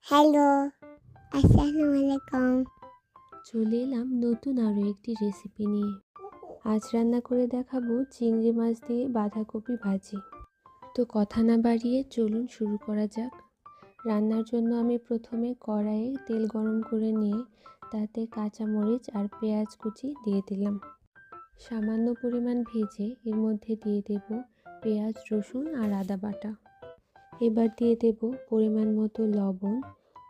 Hello, আসসালামু আলাইকুম। চলে এলাম নতুন আরও একটি রেসিপি নিয়ে। আজ রান্না করে দেখাবো চিংড়ি মাছ দিয়ে বাঁধাকপি ভাজি। তো কথা না বাড়িয়ে চলুন শুরু করা যাক। রান্নার জন্য আমি প্রথমে কড়াইয়ে তেল গরম করে নিয়ে তাতে কাঁচামরিচ আর পেঁয়াজ কুচি দিয়ে দিলাম। সামান্য পরিমাণ ভেজে এর মধ্যে দিয়ে দেব পেঁয়াজ, রসুন আর আদা বাটা। এবার দিয়ে দেব পরিমাণ মতো লবণ,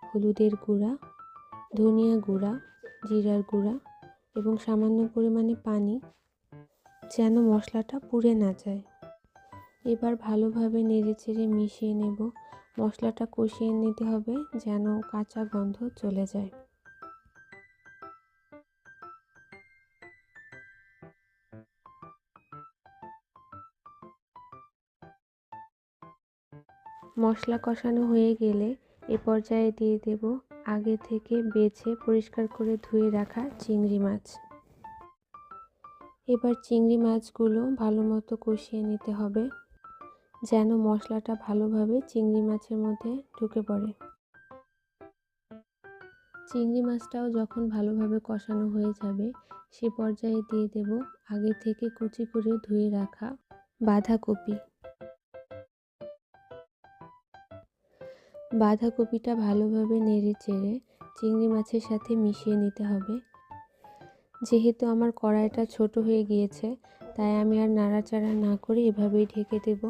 হলুদের গুঁড়া, ধনিয়া গুঁড়া, জিরার গুঁড়া এবং সামান্য পরিমাণে পানি, যেন মশলাটা পুড়ে না যায়। এবার ভালোভাবে নেড়েচেড়ে মিশিয়ে নেব। মশলাটা কষিয়ে নিতে হবে যেন কাঁচা গন্ধ চলে যায়। মশলা কষানো হয়ে গেলে এ পর্যায়ে দিয়ে দেব আগে থেকে বেছে পরিষ্কার করে ধুয়ে রাখা চিংড়ি মাছ। এবার চিংড়ি মাছগুলো ভালো মতো কষিয়ে নিতে হবে যেন মশলাটা ভালোভাবে চিংড়ি মাছের মধ্যে ঢুকে পড়ে। চিংড়ি মাছটাও যখন ভালোভাবে কষানো হয়ে যাবে সে পর্যায়ে দিয়ে দেব আগে থেকে কুচি করে ধুয়ে রাখা বাঁধাকপি। বাঁধাকপিটা ভালোভাবে নেড়েচেড়ে চিংড়ি মাছের সাথে মিশিয়ে নিতে হবে। যেহেতু আমার কড়াইটা ছোট হয়ে গিয়েছে তাই আমি আর নাড়াচাড়া না করে এভাবেই ঢেকে দেব।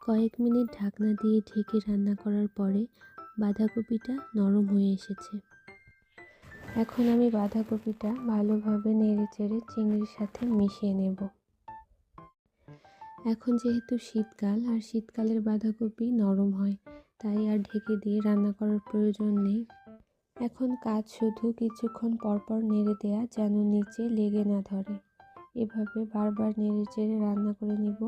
কয়েক মিনিট ঢাকনা দিয়ে ঢেকে রান্না করার পরে বাঁধাকপিটা নরম হয়ে এসেছে। এখন আমি বাঁধাকপিটা ভালোভাবে নেড়েচেড়ে চিংড়ির সাথে মিশিয়ে নেব। এখন যেহেতু শীতকাল আর শীতকালের বাঁধাকপি নরম হয় তাই আর ঢেকে দিয়ে রান্না করার প্রয়োজন নেই। এখন কাজ শুধু কিছুক্ষণ পরপর নেড়ে দেয়া যেন নিচে লেগে না ধরে। এভাবে বারবার নেড়েচেড়ে রান্না করে নিব।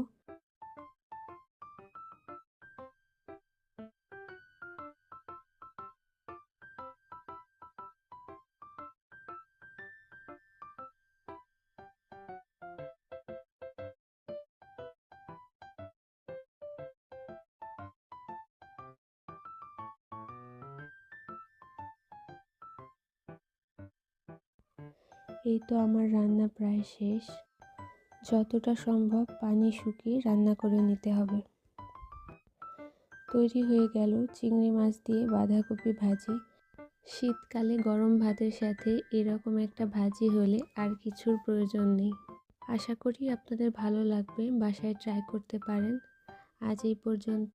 এই তো আমার রান্না প্রায় শেষ। যতটা সম্ভব পানি শুকিয়ে রান্না করে নিতে হবে। তৈরি হয়ে গেল চিংড়ি মাছ দিয়ে বাঁধাকপি ভাজি। শীতকালে গরম ভাতের সাথে এরকম একটা ভাজি হলে আর কিছুর প্রয়োজন নেই। আশা করি আপনাদের ভালো লাগবে, বাসায় ট্রাই করতে পারেন। আজ এই পর্যন্ত।